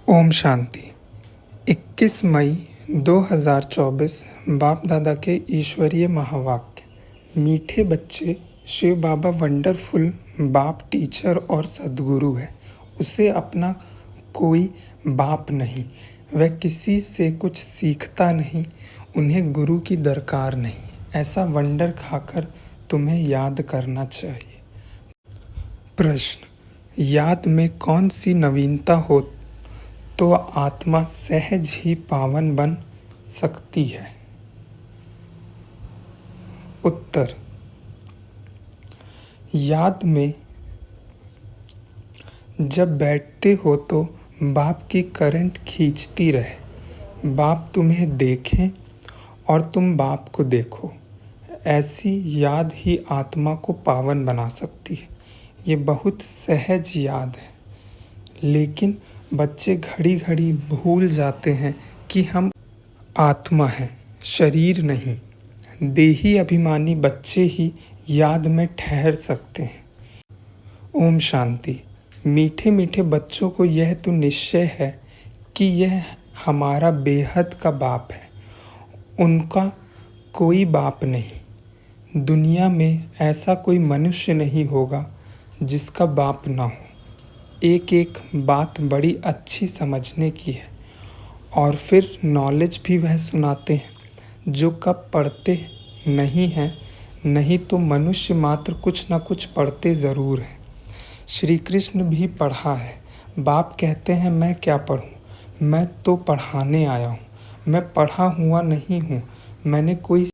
ओम शांति। 21 मई 2024 बाप दादा के ईश्वरीय महावाक्य। मीठे बच्चे, शिव बाबा वंडरफुल बाप, टीचर और सद्गुरु है। उसे अपना कोई बाप नहीं, वह किसी से कुछ सीखता नहीं, उन्हें गुरु की दरकार नहीं। ऐसा वंडर खाकर तुम्हें याद करना चाहिए। प्रश्न: याद में कौन सी नवीनता हो तो आत्मा सहज ही पावन बन सकती है? उत्तर: याद में जब बैठते हो तो बाप की करंट खींचती रहे। बाप तुम्हें देखें और तुम बाप को देखो। ऐसी याद ही आत्मा को पावन बना सकती है। ये बहुत सहज याद है, लेकिन बच्चे घड़ी घड़ी भूल जाते हैं कि हम आत्मा हैं, शरीर नहीं। देही अभिमानी बच्चे ही याद में ठहर सकते हैं। ओम शांति। मीठे मीठे बच्चों को यह तो निश्चय है कि यह हमारा बेहद का बाप है, उनका कोई बाप नहीं। दुनिया में ऐसा कोई मनुष्य नहीं होगा जिसका बाप ना हो। एक एक बात बड़ी अच्छी समझने की है, और फिर नॉलेज भी वह सुनाते हैं जो कब पढ़ते नहीं हैं। नहीं तो मनुष्य मात्र कुछ न कुछ पढ़ते ज़रूर हैं। श्री कृष्ण भी पढ़ा है। बाप कहते हैं मैं क्या पढ़ूं, मैं तो पढ़ाने आया हूँ। मैं पढ़ा हुआ नहीं हूँ, मैंने कोई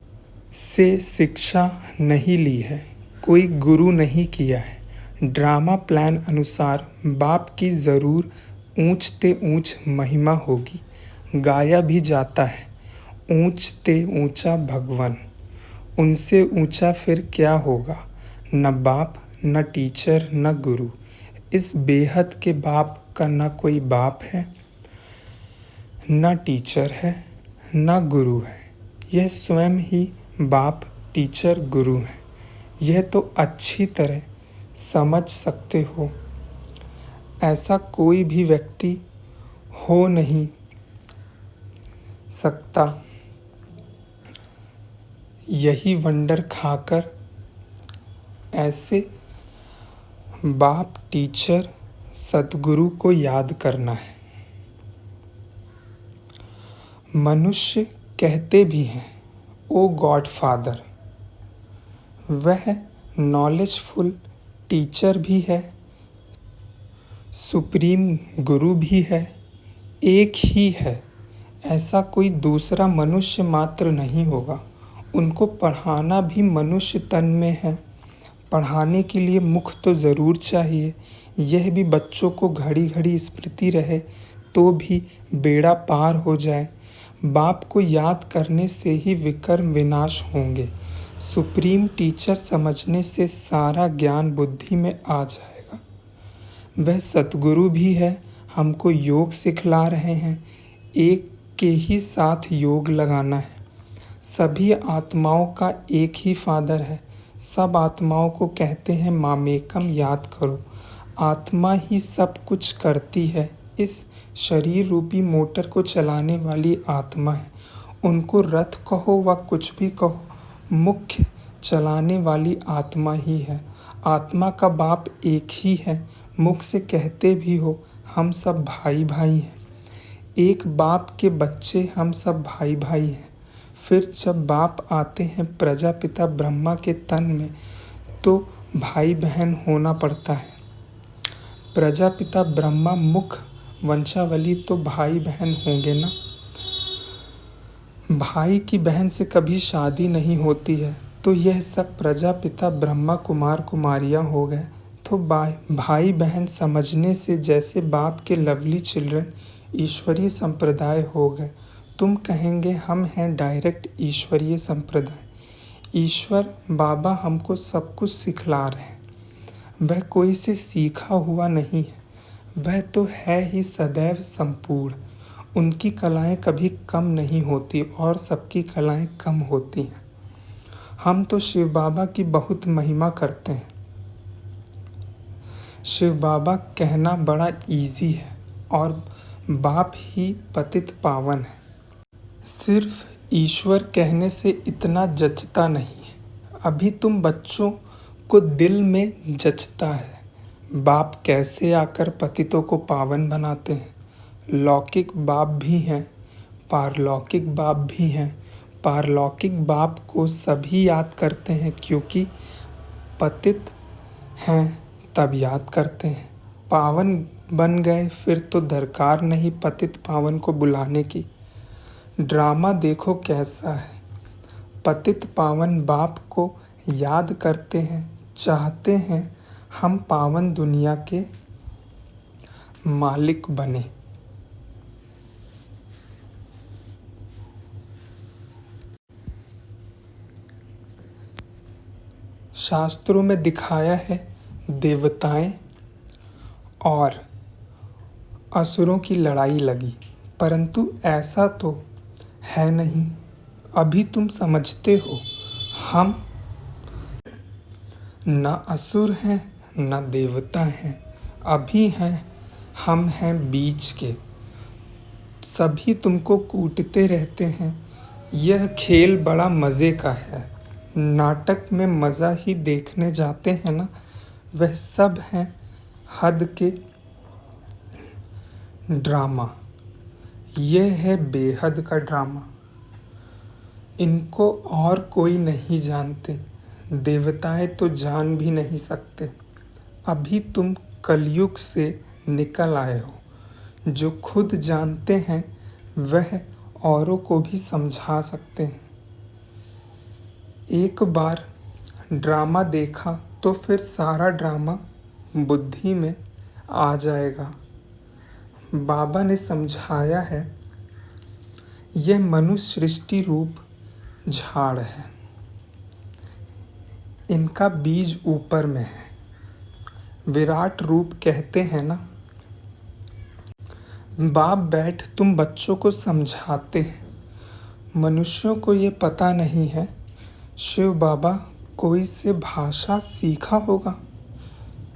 से शिक्षा नहीं ली है, कोई गुरु नहीं किया है। ड्रामा प्लान अनुसार बाप की ज़रूर ऊंचते ऊंच महिमा होगी। गाया भी जाता है, ऊंचते ऊंचा भगवान, उनसे ऊंचा फिर क्या होगा। न बाप, न टीचर, न गुरु। इस बेहद के बाप का न कोई बाप है, न टीचर है, न गुरु है। यह स्वयं ही बाप, टीचर, गुरु है। यह तो अच्छी तरह समझ सकते हो। ऐसा कोई भी व्यक्ति हो नहीं सकता। यही वंडर खाकर ऐसे बाप, टीचर, सद्गुरु को याद करना है। मनुष्य कहते भी हैं ओ गॉड फादर। वह नॉलेजफुल टीचर भी है, सुप्रीम गुरु भी है, एक ही है। ऐसा कोई दूसरा मनुष्य मात्र नहीं होगा। उनको पढ़ाना भी मनुष्य तन में है। पढ़ाने के लिए मुख तो ज़रूर चाहिए। यह भी बच्चों को घड़ी घड़ी स्मृति रहे तो भी बेड़ा पार हो जाए। बाप को याद करने से ही विकर्म विनाश होंगे। सुप्रीम टीचर समझने से सारा ज्ञान बुद्धि में आ जाएगा। वह सतगुरु भी है, हमको योग सिखला रहे हैं। एक के ही साथ योग लगाना है। सभी आत्माओं का एक ही फादर है। सब आत्माओं को कहते हैं मामेकम याद करो। आत्मा ही सब कुछ करती है। इस शरीर रूपी मोटर को चलाने वाली आत्मा है। उनको रथ कहो व कुछ भी कहो, मुख्य चलाने वाली आत्मा ही है। आत्मा का बाप एक ही है। मुख से कहते भी हो हम सब भाई भाई हैं। एक बाप के बच्चे हम सब भाई भाई हैं। फिर जब बाप आते हैं प्रजापिता ब्रह्मा के तन में तो भाई बहन होना पड़ता है। प्रजापिता ब्रह्मा मुख वंशावली तो भाई बहन होंगे ना। भाई की बहन से कभी शादी नहीं होती है, तो यह सब प्रजापिता ब्रह्मा कुमार कुमारियाँ हो गए। तो भाई बहन समझने से जैसे बाप के लवली चिल्ड्रन ईश्वरीय संप्रदाय हो गए। तुम कहेंगे हम हैं डायरेक्ट ईश्वरीय संप्रदाय। ईश्वर बाबा हमको सब कुछ सिखला रहे हैं। वह कोई से सीखा हुआ नहीं है, वह तो है ही सदैव संपूर्ण। उनकी कलाएं कभी कम नहीं होती और सबकी कलाएं कम होती हैं। हम तो शिव बाबा की बहुत महिमा करते हैं। शिव बाबा कहना बड़ा इजी है और बाप ही पतित पावन है। सिर्फ ईश्वर कहने से इतना जचता नहीं है, अभी तुम बच्चों को दिल में जचता है। बाप कैसे आकर पतितों को पावन बनाते हैं। लौकिक बाप भी हैं, पारलौकिक बाप भी हैं। पारलौकिक बाप को सभी याद करते हैं, क्योंकि पतित हैं तब याद करते हैं। पावन बन गए फिर तो दरकार नहीं पतित पावन को बुलाने की। ड्रामा देखो कैसा है। पतित पावन बाप को याद करते हैं, चाहते हैं हम पावन दुनिया के मालिक बने। शास्त्रों में दिखाया है देवताएं और असुरों की लड़ाई लगी, परंतु ऐसा तो है नहीं। अभी तुम समझते हो हम न असुर हैं न देवता हैं, अभी हैं हम हैं बीच के। सभी तुमको कूटते रहते हैं। यह खेल बड़ा मज़े का है। नाटक में मज़ा ही देखने जाते हैं ना, वह सब हैं हद के ड्रामा। यह है बेहद का ड्रामा। इनको और कोई नहीं जानते, देवताएं तो जान भी नहीं सकते। अभी तुम कलयुग से निकल आए हो। जो खुद जानते हैं वह औरों को भी समझा सकते हैं। एक बार ड्रामा देखा तो फिर सारा ड्रामा बुद्धि में आ जाएगा। बाबा ने समझाया है, यह मनुष्य सृष्टि रूप झाड़ है, इनका बीज ऊपर में है। विराट रूप कहते हैं ना। बाप बैठ तुम बच्चों को समझाते हैं। मनुष्यों को ये पता नहीं है शिव बाबा कोई से भाषा सीखा होगा,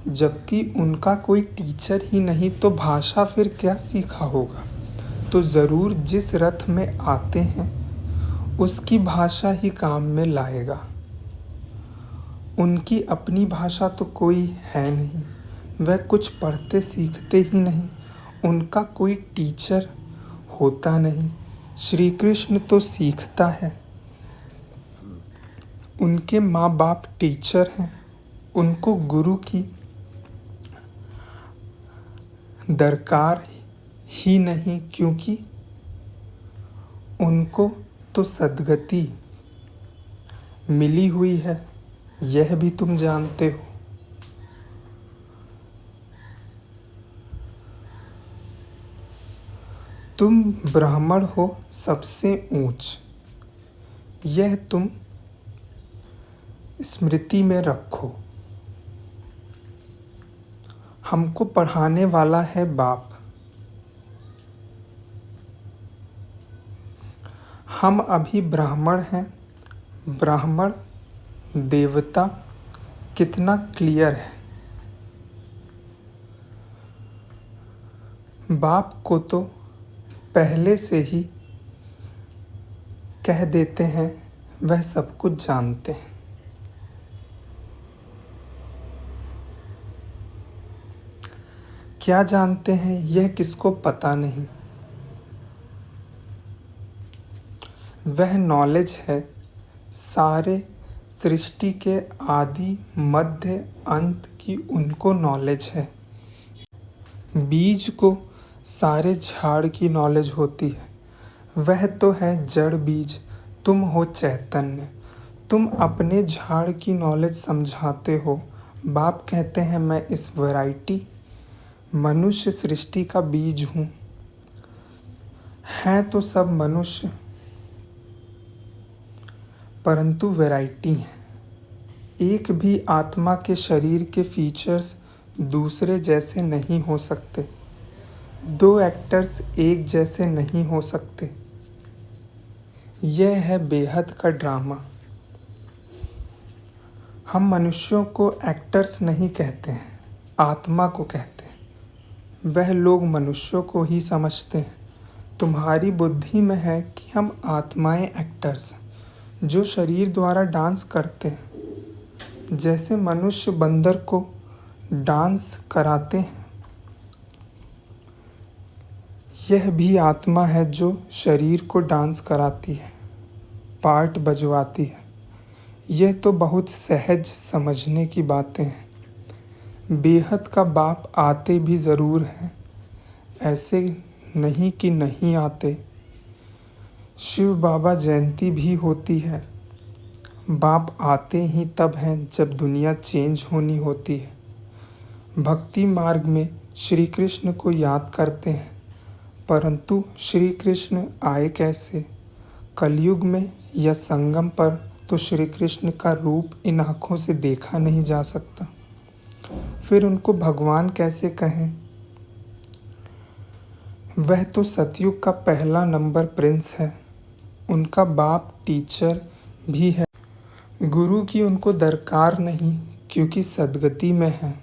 जबकि उनका कोई टीचर ही नहीं तो भाषा फिर क्या सीखा होगा। तो ज़रूर जिस रथ में आते हैं उसकी भाषा ही काम में लाएगा। उनकी अपनी भाषा तो कोई है नहीं, वह कुछ पढ़ते सीखते ही नहीं, उनका कोई टीचर होता नहीं। श्री कृष्ण तो सीखता है, उनके माँ बाप टीचर हैं, उनको गुरु की दरकार ही नहीं, क्योंकि उनको तो सद्गति मिली हुई है। यह भी तुम जानते हो। तुम ब्राह्मण हो सबसे ऊंच, यह तुम स्मृति में रखो। हमको पढ़ाने वाला है बाप। हम अभी ब्राह्मण हैं। ब्राह्मण देवता कितना क्लियर है। बाप को तो पहले से ही कह देते हैं, वह सब कुछ जानते हैं। क्या जानते हैं यह किसको पता नहीं। वह नॉलेज है सारे सृष्टि के आदि मध्य अंत की, उनको नॉलेज है। बीज को सारे झाड़ की नॉलेज होती है। वह तो है जड़ बीज, तुम हो चैतन्य। तुम अपने झाड़ की नॉलेज समझाते हो। बाप कहते हैं मैं इस वैरायटी मनुष्य सृष्टि का बीज हूँ। हैं तो सब मनुष्य, परंतु वैरायटी है। एक भी आत्मा के शरीर के फीचर्स दूसरे जैसे नहीं हो सकते। दो एक्टर्स एक जैसे नहीं हो सकते। यह है बेहद का ड्रामा। हम मनुष्यों को एक्टर्स नहीं कहते हैं, आत्मा को कहते हैं। वह लोग मनुष्यों को ही समझते हैं। तुम्हारी बुद्धि में है कि हम आत्माएं एक्टर्स हैं जो शरीर द्वारा डांस करते हैं। जैसे मनुष्य बंदर को डांस कराते हैं, यह भी आत्मा है जो शरीर को डांस कराती है, पार्ट बजवाती है। यह तो बहुत सहज समझने की बातें हैं। बेहद का बाप आते भी ज़रूर हैं, ऐसे नहीं कि नहीं आते। शिव बाबा जयंती भी होती है। बाप आते ही तब हैं जब दुनिया चेंज होनी होती है। भक्ति मार्ग में श्री कृष्ण को याद करते हैं, परंतु श्री कृष्ण आए कैसे? कलयुग में या संगम पर तो श्री कृष्ण का रूप इन आँखों से देखा नहीं जा सकता, फिर उनको भगवान कैसे कहें? वह तो सतयुग का पहला नंबर प्रिंस है। उनका बाप टीचर भी है। गुरु की उनको दरकार नहीं, क्योंकि सद्गति में है।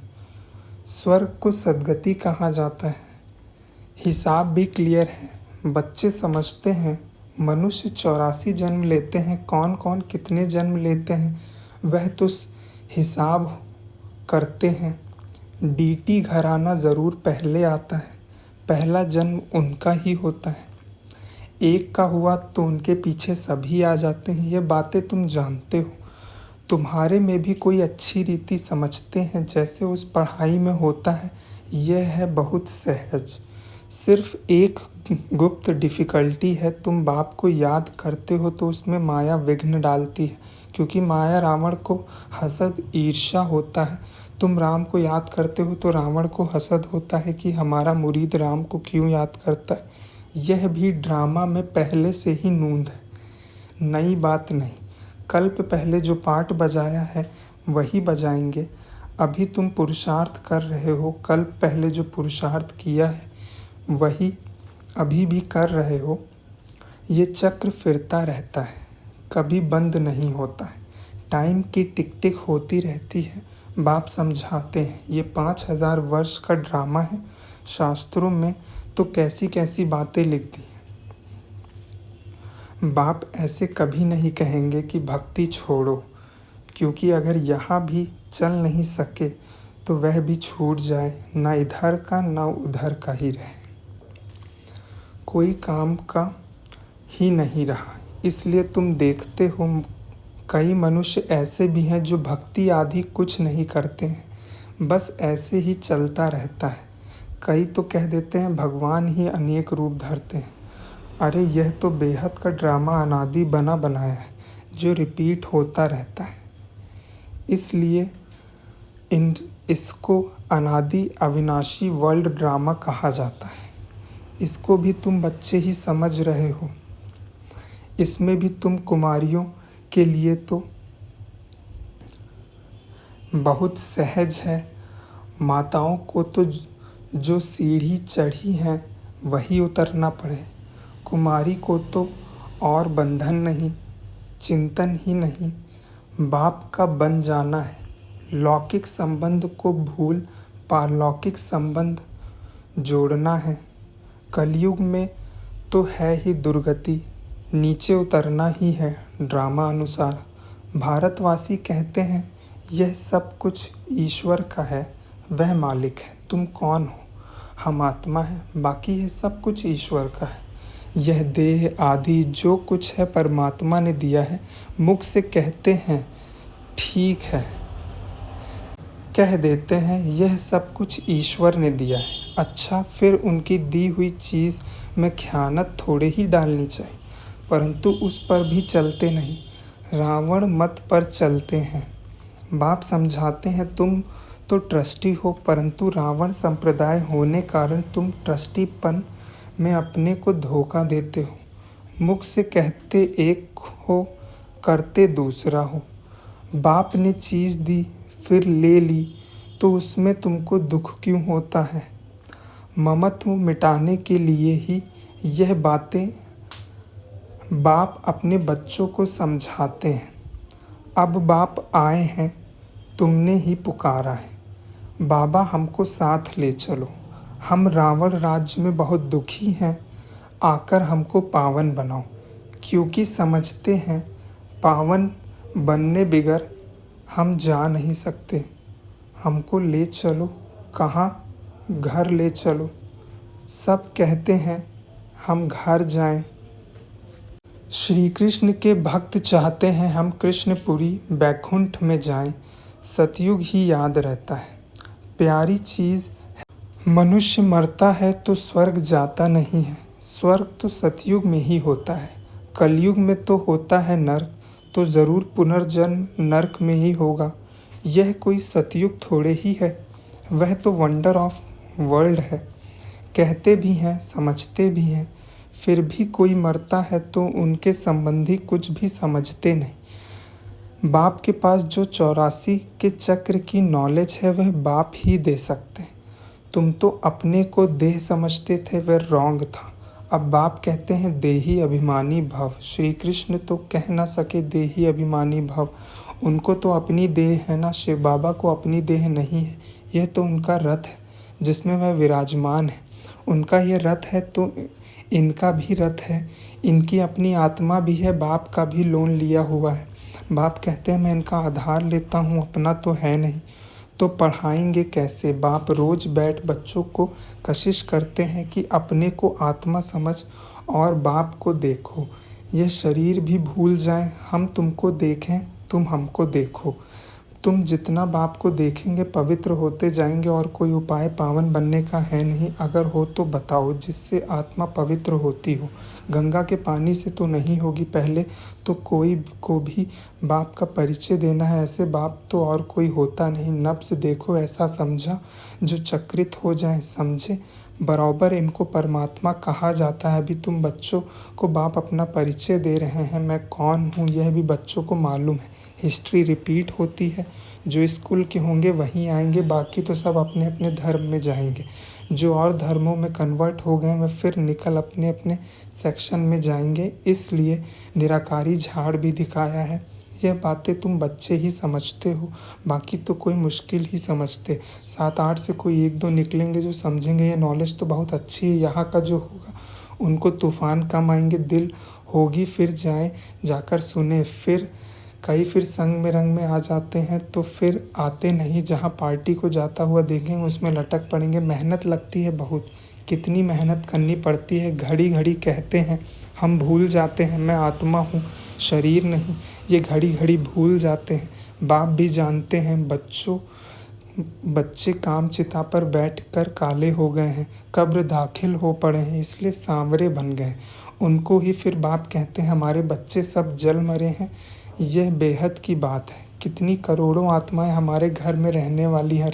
स्वर्ग को सद्गति कहा जाता है। हिसाब भी क्लियर है। बच्चे समझते हैं मनुष्य 84 जन्म लेते हैं, कौन कौन कितने जन्म लेते हैं वह तो हिसाब करते हैं। डीटी घराना ज़रूर पहले आता है, पहला जन्म उनका ही होता है। एक का हुआ तो उनके पीछे सभी आ जाते हैं। ये बातें तुम जानते हो। तुम्हारे में भी कोई अच्छी रीति समझते हैं जैसे उस पढ़ाई में होता है। यह है बहुत सहज। सिर्फ एक गुप्त डिफ़िकल्टी है, तुम बाप को याद करते हो तो उसमें माया विघ्न डालती है, क्योंकि माया रावण को हसद ईर्ष्या होता है। तुम राम को याद करते हो तो रावण को हसद होता है कि हमारा मुरीद राम को क्यों याद करता है। यह भी ड्रामा में पहले से ही नूंद है, नई बात नहीं। कल्प पहले जो पाठ बजाया है वही बजाएंगे। अभी तुम पुरुषार्थ कर रहे हो, कल्प पहले जो पुरुषार्थ किया है वही अभी भी कर रहे हो। ये चक्र फिरता रहता है, कभी बंद नहीं होता है। टाइम की टिक टिक होती रहती है। बाप समझाते हैं ये 5000 वर्ष का ड्रामा है। शास्त्रों में तो कैसी कैसी बातें लिख दी। बाप ऐसे कभी नहीं कहेंगे कि भक्ति छोड़ो, क्योंकि अगर यहाँ भी चल नहीं सके तो वह भी छूट जाए, ना इधर का ना उधर का ही रहे। कोई काम का ही नहीं रहा। इसलिए तुम देखते हो कई मनुष्य ऐसे भी हैं जो भक्ति आदि कुछ नहीं करते हैं, बस ऐसे ही चलता रहता है। कई तो कह देते हैं भगवान ही अनेक रूप धरते हैं। अरे यह तो बेहद का ड्रामा अनादि बना बनाया है जो रिपीट होता रहता है। इसलिए इसको अनादि अविनाशी वर्ल्ड ड्रामा कहा जाता है। इसको भी तुम बच्चे ही समझ रहे हो। इसमें भी तुम कुमारियों के लिए तो बहुत सहज है। माताओं को तो जो सीढ़ी चढ़ी है वही उतरना पड़े। कुमारी को तो और बंधन नहीं, चिंतन ही नहीं, बाप का बन जाना है। लौकिक संबंध को भूल पारलौकिक संबंध जोड़ना है। कलयुग में तो है ही दुर्गति, नीचे उतरना ही है ड्रामा अनुसार। भारतवासी कहते हैं यह सब कुछ ईश्वर का है, वह मालिक है। तुम कौन हो? हम आत्मा हैं, बाकी यह सब कुछ ईश्वर का है। यह देह आदि जो कुछ है परमात्मा ने दिया है। मुख से कहते हैं ठीक है, कह देते हैं यह सब कुछ ईश्वर ने दिया है। अच्छा, फिर उनकी दी हुई चीज़ में ख़यानत थोड़े ही डालनी चाहिए, परंतु उस पर भी चलते नहीं, रावण मत पर चलते हैं। बाप समझाते हैं तुम तो ट्रस्टी हो, परंतु रावण संप्रदाय होने कारण तुम ट्रस्टीपन में अपने को धोखा देते हो। मुख से कहते एक हो, करते दूसरा हो। बाप ने चीज़ दी फिर ले ली तो उसमें तुमको दुख क्यों होता है? ममत्व मिटाने के लिए ही यह बातें बाप अपने बच्चों को समझाते हैं। अब बाप आए हैं, तुमने ही पुकारा है। बाबा हमको साथ ले चलो, हम रावण राज्य में बहुत दुखी हैं, आकर हमको पावन बनाओ, क्योंकि समझते हैं पावन बनने बिगर हम जा नहीं सकते। हमको ले चलो, कहाँ? घर ले चलो। सब कहते हैं हम घर जाएं। श्री कृष्ण के भक्त चाहते हैं हम कृष्णपुरी बैकुंठ में जाएं। सतयुग ही याद रहता है, प्यारी चीज़। मनुष्य मरता है तो स्वर्ग जाता नहीं है, स्वर्ग तो सतयुग में ही होता है। कलयुग में तो होता है नर्क, तो ज़रूर पुनर्जन्म नर्क में ही होगा। यह कोई सतयुग थोड़े ही है, वह तो वंडर ऑफ वर्ल्ड है। कहते भी हैं, समझते भी हैं, फिर भी कोई मरता है तो उनके संबंधी कुछ भी समझते नहीं। बाप के पास जो 84 के चक्र की नॉलेज है वह बाप ही दे सकते। तुम तो अपने को देह समझते थे, वह रॉन्ग था। अब बाप कहते हैं देही अभिमानी भव। श्री कृष्ण तो कह ना सके देही अभिमानी भव, उनको तो अपनी देह है ना। शिव बाबा को अपनी देह नहीं है, यह तो उनका रथ है जिसमें वह विराजमान है। उनका यह रथ है तो इनका भी रथ है, इनकी अपनी आत्मा भी है, बाप का भी लोन लिया हुआ है। बाप कहते हैं मैं इनका आधार लेता हूँ, अपना तो है नहीं, तो पढ़ाएंगे कैसे? बाप रोज बैठ बच्चों को कशिश करते हैं कि अपने को आत्मा समझ और बाप को देखो। यह शरीर भी भूल जाएं, हम तुमको देखें, तुम हमको देखो। तुम जितना बाप को देखेंगे पवित्र होते जाएंगे। और कोई उपाय पावन बनने का है नहीं, अगर हो तो बताओ जिससे आत्मा पवित्र होती हो। गंगा के पानी से तो नहीं होगी, पहले तो कोई को भी बाप का परिचय देना है। ऐसे बाप तो और कोई होता नहीं। नब्ज देखो ऐसा समझा जो चक्रित हो जाए, समझे बराबर इनको परमात्मा कहा जाता है। अभी तुम बच्चों को बाप अपना परिचय दे रहे हैं, मैं कौन हूँ यह भी बच्चों को मालूम है। हिस्ट्री रिपीट होती है, जो स्कूल के होंगे वहीं आएंगे, बाकी तो सब अपने अपने धर्म में जाएंगे। जो और धर्मों में कन्वर्ट हो गए वह फिर निकल अपने अपने सेक्शन में जाएंगे। इसलिए निराकारी झाड़ भी दिखाया है। यह बातें तुम बच्चे ही समझते हो, बाकी तो कोई मुश्किल ही समझते। 7-8 से कोई 1-2 निकलेंगे जो समझेंगे। ये नॉलेज तो बहुत अच्छी है। यहाँ का जो होगा उनको तूफान कम आएंगे, दिल होगी फिर जाएं, जाकर सुने। फिर कई फिर संग में रंग में आ जाते हैं तो फिर आते नहीं। जहाँ पार्टी को जाता हुआ देखेंगे उसमें लटक पड़ेंगे। मेहनत लगती है बहुत, कितनी मेहनत करनी पड़ती है। घड़ी घड़ी कहते हैं, हम भूल जाते हैं मैं आत्मा हूँ शरीर नहीं। ये घड़ी घड़ी भूल जाते हैं। बाप भी जानते हैं बच्चे काम चिता पर बैठकर काले हो गए हैं, कब्र दाखिल हो पड़े हैं, इसलिए सांवरे बन गए। उनको ही फिर बाप कहते हैं हमारे बच्चे सब जल मरे हैं। यह बेहद की बात है। कितनी करोड़ों आत्माएं हमारे घर में रहने वाली हैं,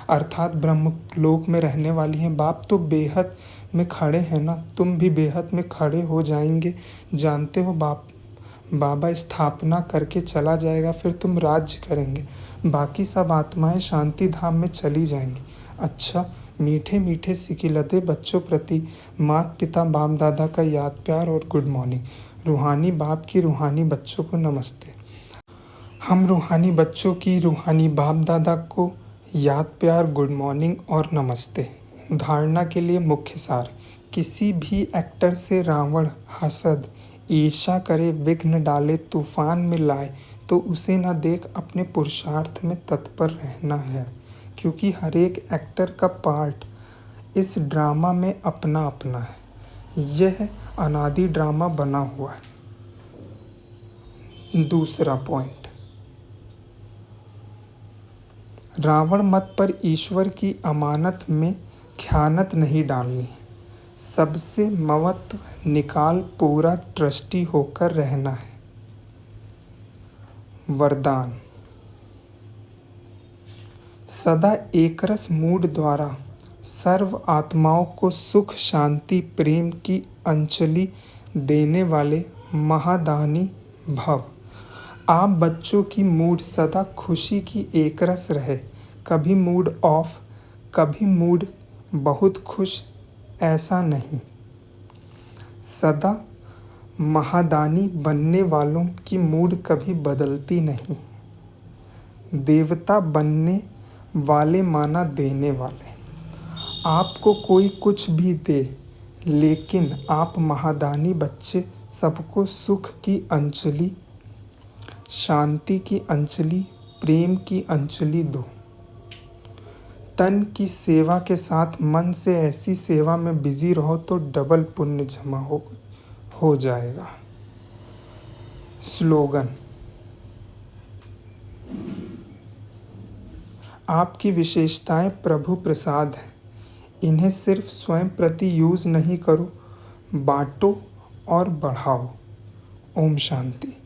अर्थात ब्रह्मलोक में रहने वाली हैं। बाप तो बेहद में खड़े हैं ना, तुम भी बेहद में खड़े हो जाएंगे। जानते हो बाबा स्थापना करके चला जाएगा, फिर तुम राज्य करेंगे, बाकी सब आत्माएं शांति धाम में चली जाएंगी। अच्छा, मीठे मीठे सिकिलते बच्चों प्रति माता पिता बाप दादा का याद प्यार और गुड मॉर्निंग। रूहानी बाप की रूहानी बच्चों को नमस्ते। हम रूहानी बच्चों की रूहानी बाप दादा को याद प्यार, गुड मॉर्निंग और नमस्ते। धारणा के लिए मुख्य सार। किसी भी एक्टर से रावण हसद ईर्षा करे, विघ्न डाले, तूफान में लाए तो उसे न देख अपने पुरुषार्थ में तत्पर रहना है। क्योंकि हर एक एक्टर का पार्ट इस ड्रामा में अपना अपना है। यह अनादि ड्रामा बना हुआ है। दूसरा पॉइंट, रावण मत पर ईश्वर की अमानत में ख़यानत नहीं डालनी। सबसे ममत्व निकाल पूरा ट्रस्टी होकर रहना है। वरदान, सदा एकरस मूड द्वारा सर्व आत्माओं को सुख शांति प्रेम की अंजलि देने वाले महादानी भव। आप बच्चों की मूड सदा खुशी की एकरस रहे, कभी मूड ऑफ, कभी मूड बहुत खुश, ऐसा नहीं। सदा महादानी बनने वालों की मूड कभी बदलती नहीं। देवता बनने वाले माना देने वाले। आपको कोई कुछ भी दे, लेकिन आप महादानी बच्चे सबको सुख की अंजलि, शांति की अंजलि, प्रेम की अंजलि दो। तन की सेवा के साथ मन से ऐसी सेवा में बिजी रहो तो डबल पुण्य जमा हो जाएगा। स्लोगन: आपकी विशेषताएं प्रभु प्रसाद हैं। इन्हें सिर्फ स्वयं प्रति यूज नहीं करो, बांटो और बढ़ाओ। ओम शांति।